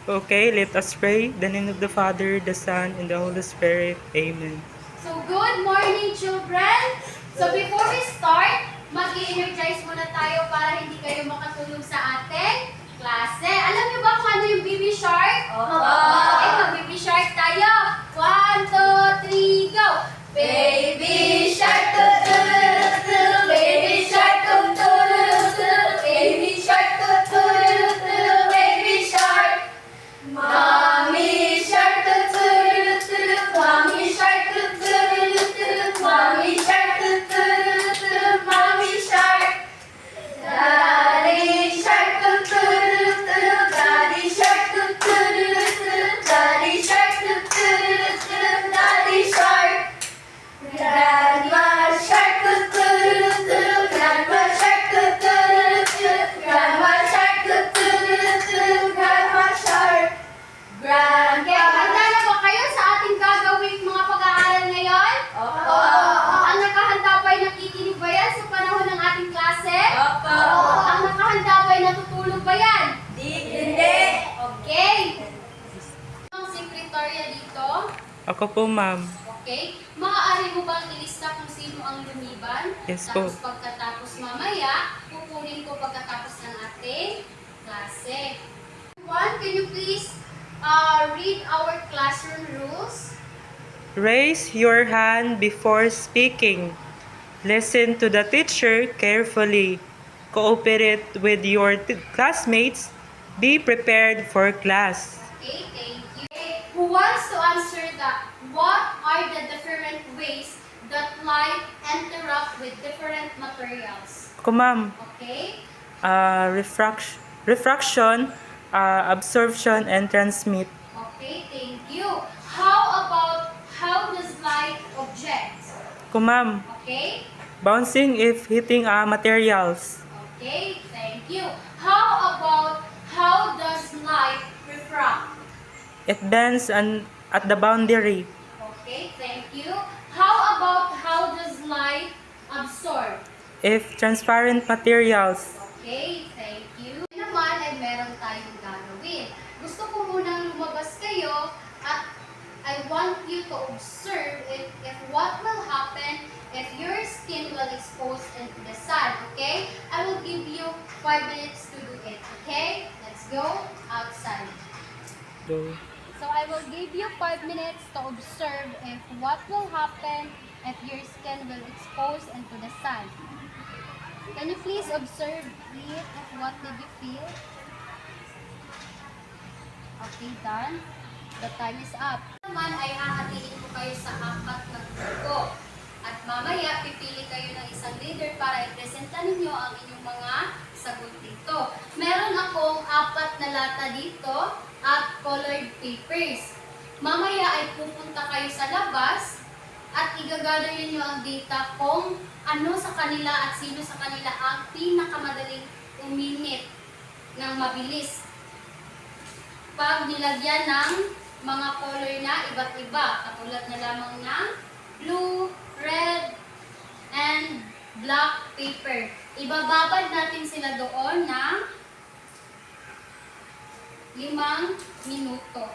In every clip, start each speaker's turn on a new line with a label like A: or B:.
A: Okay, let us pray. In the name of the Father, the Son, and the Holy Spirit. Amen.
B: So, good morning, children! So, before we start, mag-i-energize muna tayo para hindi kayo makatulog sa ating klase. Alam niyo ba kung ano yung baby shark? Okay, mag-baby shark tayo. 1, 2, 3, go! Baby shark, tu-tu-tu-tu, baby shark, tu-tu-tu-tu, baby shark, tu-tu-tu-tu, baby shark. Mommy shark, tu-tu-tu-tu, mommy shark, tu-tu-tu-tu, mommy shark, tu-tu-tu-tu, mommy shark. Daddy shark, tu-tu-tu-tu, daddy shark, tu-tu-tu-tu, daddy shark, tu-tu-tu-tu, daddy shark. Grandma shark, tu-tu-tu-tu, grandma shark, tu-tu-tu-tu, grandma shark, tu-tu-tu-tu, grandma shark. Handa na ba kayo sa ating gagawing mga pag-aaral ngayon? Opo. Ang nakahanda ba ay nakikinig ba yan sa panahon ng ating klase? Opo. Ang nakahanda ba ay natutulog ba yan? Hindi. Okay. Ang sekretarya dito.
A: Ako po, ma'am.
B: Okay. Maaari mo bang ilista kung sino ang lumiban?
A: Yes po.
B: Tapos pagkatapos mamaya, kukunin ko pagkatapos ng ating klase. One, can you please read our classroom rules?
A: Raise your hand before speaking. Listen to the teacher carefully. Cooperate with your classmates. Be prepared for class.
B: Okay, thank you. Okay, who wants to answer that? What are the different ways that light interact with different materials?
A: Ako, ma'am.
B: Okay?
A: Refraction, absorption, and transmit.
B: Okay, thank you. How about how does light object?
A: Ako, ma'am.
B: Okay?
A: Bouncing if hitting materials.
B: Okay, thank you. How about how does light refract?
A: It bends at the boundary.
B: Okay, thank you. How about how does light absorb?
A: If transparent materials.
B: Okay, thank you. Naman ay meron tayong gagawin. Gusto ko munang lumabas kayo at I want you to observe if what will happen if your skin will expose into the sun, okay? I will give you 5 minutes to do it, okay? Let's go outside.
A: Go.
B: So I will give you 5 minutes to observe if what will happen if your skin will expose into the sun. Can you please observe it? What did you feel? Okay, done. The time is up. Naman ay hahatiin ko kayo sa 4 na grupo. At mamaya, pipili kayo ng isang leader para ipresenta ninyo ang inyong mga sagot dito. Meron akong 4 na lata dito at colored papers. Mamaya ay pupunta kayo sa labas at igagather ninyo ang data kung ano sa kanila at sino sa kanila ang pinakamadaling uminit ng mabilis. Pag nilagyan ng mga color na iba't iba, katulad na lamang ng blue, red, and black paper. Ibababad natin sila doon ng 5 minuto.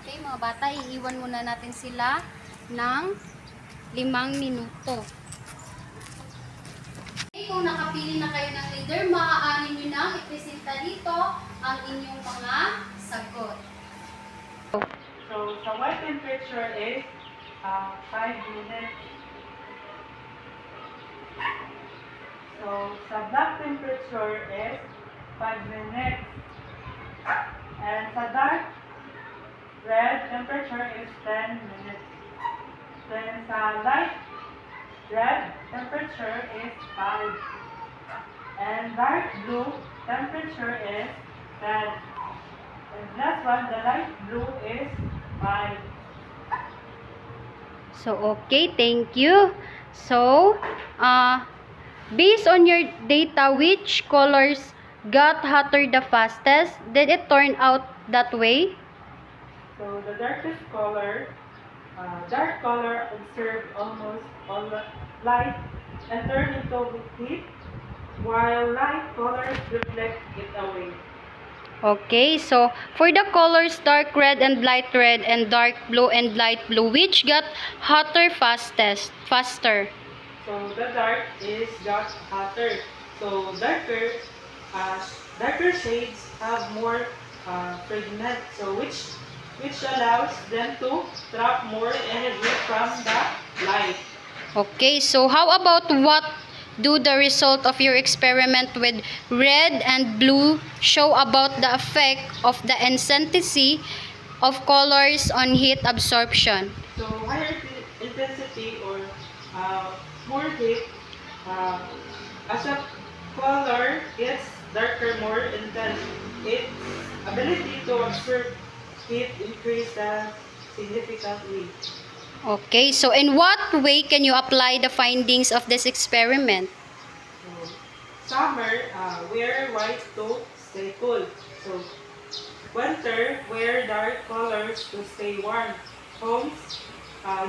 B: Okay, mga bata, iiwan muna natin sila ng 5 minuto. Okay, kung nakapili na kayo ng leader, maaari nyo na ipresenta dito ang inyong mga sagot.
A: So, sa white temperature is 5 minutes. So, sa black temperature is 5 minutes. And sa dark red temperature is 10 minutes. Then sa light red temperature is 5. And dark blue temperature is 10. And last one, the light blue is 5.
B: So, okay, thank you. So, based on your data, which colors got hotter the fastest? Did it turn out that way?
A: So the darkest color, dark color absorb almost all the light and turn into heat, while light colors reflect it away.
B: Okay, so for the colors dark red and dark blue and light blue, which got hotter faster?
A: So the dark is got hotter. So uh, darker shades have more pigment. So which allows them to trap more energy from the light.
B: Okay, so how about what do the result of your experiment with red and blue show about the effect of the intensity of colors on heat absorption?
A: So higher intensity or more heat, uh, as a color gets darker, more intense, its ability to absorb heat increases significantly.
B: Okay, so in what way can you apply the findings of this experiment?
A: So, summer, wear white to stay cool. So winter, wear dark colors to stay warm. Homes,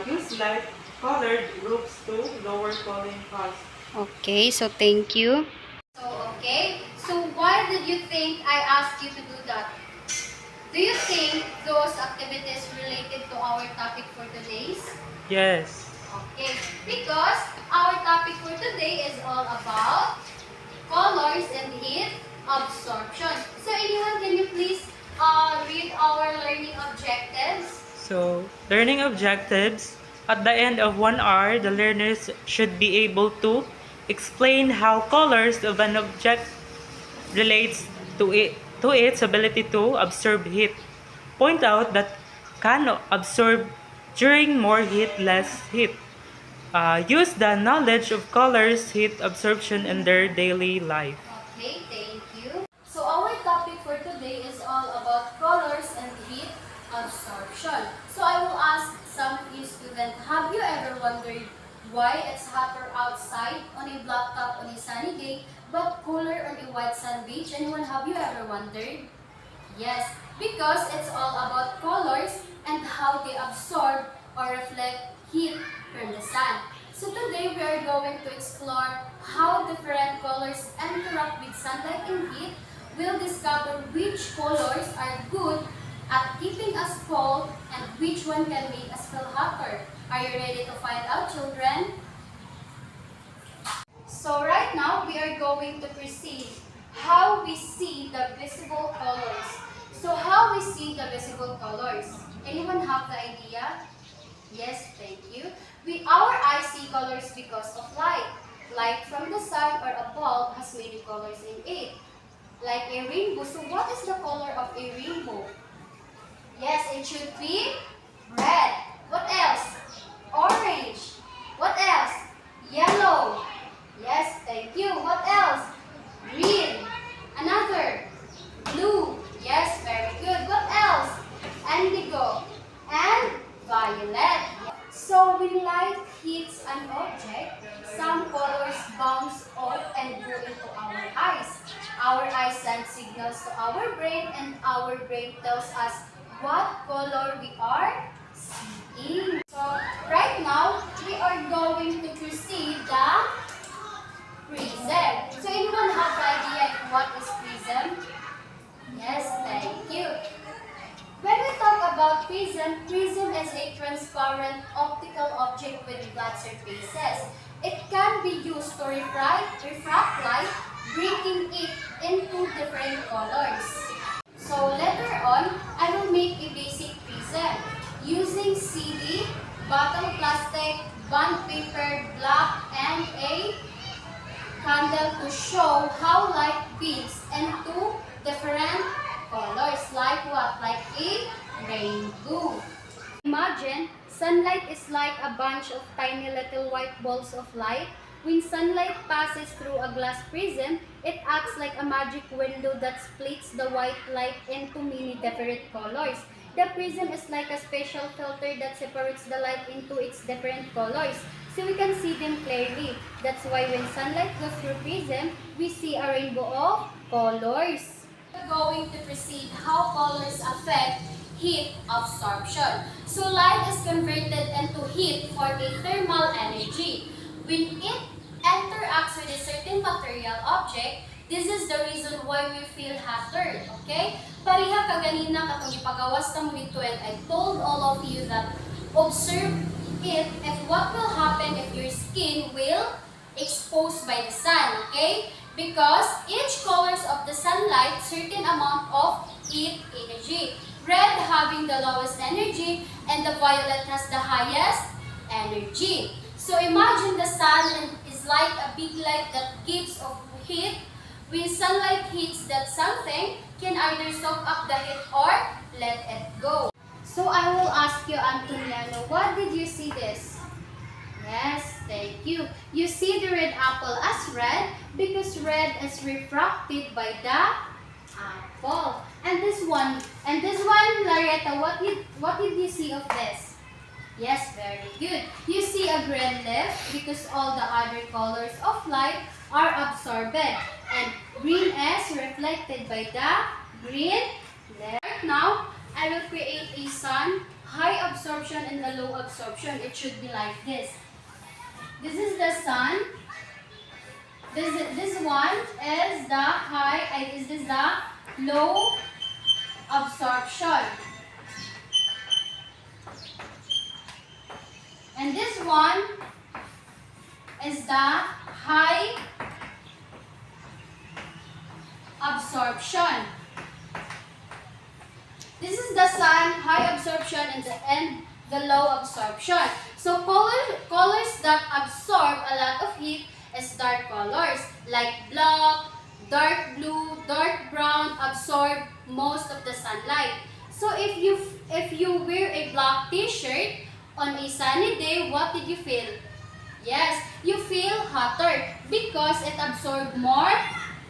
A: use light colored roofs to lower cooling costs.
B: Okay, so thank you.
C: So why did you think I asked you to do that? Do you think those activities related to our topic for today's?
A: Yes.
C: Okay, because our topic for today is all about colors and heat absorption. So anyone, can you please read our learning objectives?
A: So, learning objectives. At the end of 1 hour, the learners should be able to explain how colors of an object relates to its ability to absorb heat. Point out that can absorb during more heat, less heat. Use the knowledge of colors, heat absorption in their daily life.
C: Okay, thank you. So our topic for today is all about colors and heat absorption. So I will ask some of you students, have you ever wondered why it's hotter outside on a black top on a sunny day but cooler on a white sand beach? Anyone, have you ever wondered? Yes, because it's all about colors and how they absorb or reflect heat from the sun. So today we are going to explore how different colors interact with sunlight and heat. We'll discover which colors are good at keeping us cold and which one can make us feel hotter. Are you ready to find out, children? So right now we are going to proceed how we see the visible colors. So how we see the visible colors? Anyone have the idea? Yes, thank you. Our eyes see colors because of light. Light from the sun or a bulb has many colors in it. Like a rainbow. So what is the color of a rainbow? Yes, it should be red. What else? Orange. What else? Yellow. Yes, thank you. What else? Green. Another. Blue. Yes, very good. What else? Indigo. And violet. So when light hits an object, some colors bounce off and go into our eyes. Our eyes send signals to our brain and our brain tells us what color we are seeing. So right now, we are going to proceed the prism. So anyone have the idea of what is prism? Yes, thank you. When we talk about prism, prism is a transparent optical object with flat surfaces. It can be used to refract light, breaking it into different colors. So later on, I will make a basic prism using CD, bottle plastic, bond paper, black, and a candle to show how light beams into different colors. Like what? Like a rainbow. Imagine, sunlight is like a bunch of tiny little white balls of light. When sunlight passes through a glass prism, it acts like a magic window that splits the white light into many different colors. The prism is like a special filter that separates the light into its different colors, so we can see them clearly. That's why when sunlight goes through prism, we see a rainbow of
B: colors. We're going to proceed how colors affect heat absorption. So light is converted into heat for a thermal energy. When it interacts with a certain material object, this is the reason why we feel hotter. Okay? Pariha kaganina katong ipagawas ta mo dito, and I told all of you that observe it if what will happen if your skin will exposed by the sun, okay? Because each colors of the sunlight certain amount of heat energy. Red having the lowest energy and the violet has the highest energy. So imagine the sun is like a big light that gives off heat. When sunlight hits that something, can either soak up the heat or let it go. So I will ask you, Antoniano, what did you see this? Yes, thank you. You see the red apple as red because red is refracted by the apple. And this one, Larietta, what did you see of this? Yes, very good. You see a green leaf because all the other colors of light are absorbed, and green is reflected by the green leaf. Right now, I will create a sun, high absorption and the low absorption. It should be like this. This is the sun. This one is the high, this is the low absorption. And this one is the high absorption. This is the sun, high absorption, and the low absorption. So colors that absorb a lot of heat is dark colors like black, dark blue, dark brown absorb most of the sunlight. So if you wear a black t-shirt on a sunny day, what did you feel? Yes, you feel hotter because it absorbed more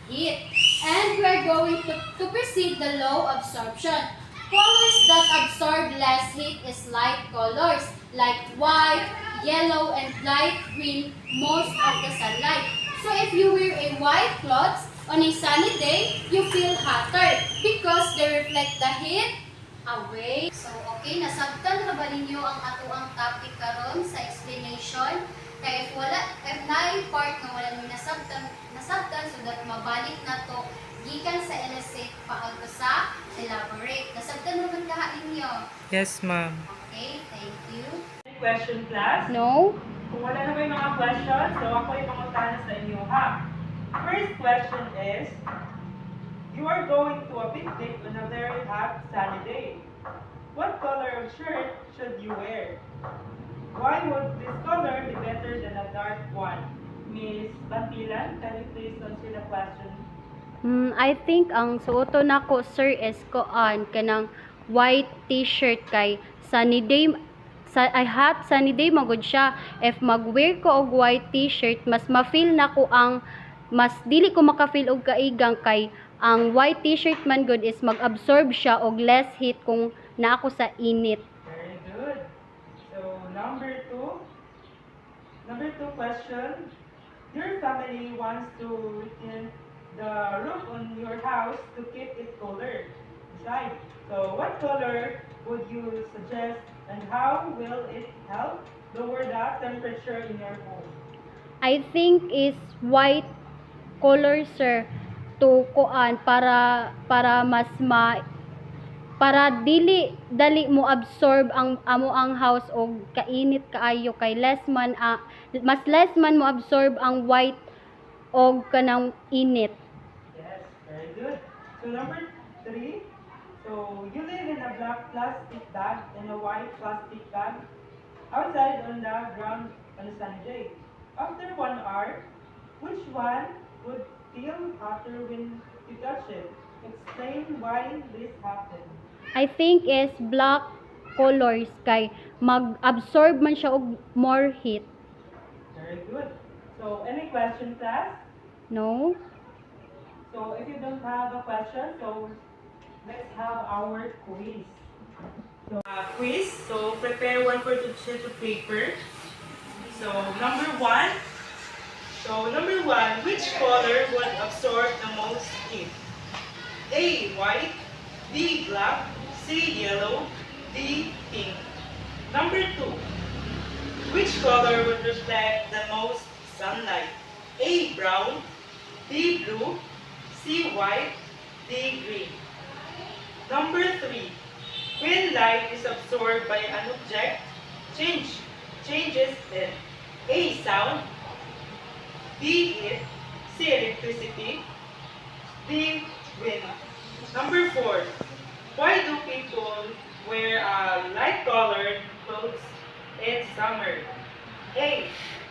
B: heat. And we are going to proceed the low absorption. Colors that absorb less heat is light colors like white, yellow, and light green most of the sunlight. So if you wear a white clothes on a sunny day, you feel hotter because they reflect the heat away. So okay, nasabtan na ba ninyo ang atuang topic karon sa explanation? Kaya if na part nga wala nyo nasabtan so that mabalik na to gikan sa illustrate paagto sa elaborate. Nasabtan mo man kaha ninyo?
A: Yes, ma'am.
B: Okay, thank you.
A: Any question, class?
B: No?
A: Kung wala na may mga questions, so ako yung pangutahan sa inyo, ha? First question is, you are going to a picnic on a very hot, sunny day. What color of shirt should you wear? Why would this color be better than a dark one? Miss Bantilan, can you please answer the question?
B: I think ang suoto nako sir is kanang white t-shirt kay sunny day hot sunny day magud siya. If mag-wear ko og white t-shirt, mas ma-feel nako mas dili ko maka-feel og kaigang kay ang white t-shirt man good is mag-absorb siya og less heat kung naa ako sa init.
A: Very good. So, number two question. Your family wants to tint the roof on your house to keep it colder inside. So, what color would you suggest and how will it help lower the temperature in your home?
B: I think is white color sir to para dili dali mo absorb ang house og kainit kaayo kay mas less man mo absorb ang white og kanang init.
A: Yes, very good. So number 3, so you live in a black plastic bag and a white plastic bag outside on the ground on a sunny day. After 1 hour, which one would feel hotter when you touch it? Explain why this happened.
B: I think is black colors kay mag-absorb man siya og more heat.
A: Very good. So any question, class?
B: No?
A: So if you don't have a question, so let's have our quiz. So quiz. So prepare 1 for 2 sheets of paper. So number 1. So number Question 1. Which color would absorb the most heat? A. White. B. Black. C. Yellow. D. Pink. Number 2. Which color would reflect the most sunlight? A. Brown. B. Blue. C. White. D. Green. Number 3. When light is absorbed by an object, changes in A. Sound. B. Heat. C. Electricity. D. Wind. Number 4. Why do people wear light-colored clothes in summer? A.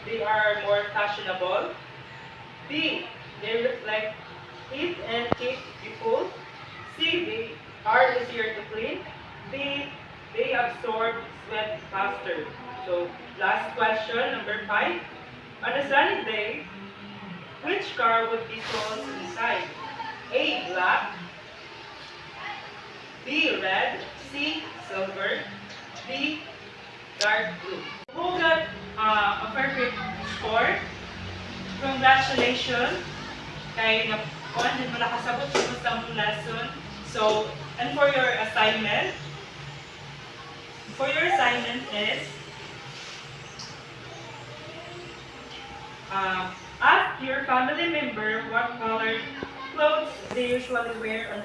A: They are more fashionable. B. They reflect heat and keep you cool. C. They are easier to clean. D. They absorb sweat faster. So, last question, number 5. On a sunny day, which car would be closed inside? A. Black. B. Red. C. Silver. D. Dark blue. Who got a perfect score? Congratulations! Kay din mo nakasabot sa mong lesson. So, and for your assignment is ask your family member what colored clothes they usually wear on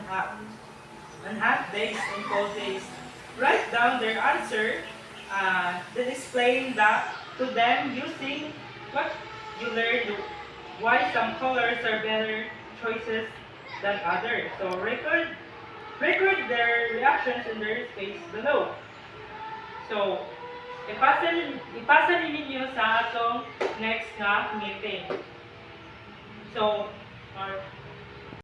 A: hot days and cold days. Write down their answer, then explain that to them using what you learned, why some colors are better choices than others. So record their reactions in their space below. So, ipasa ninyo sa atong next nga meeting. So,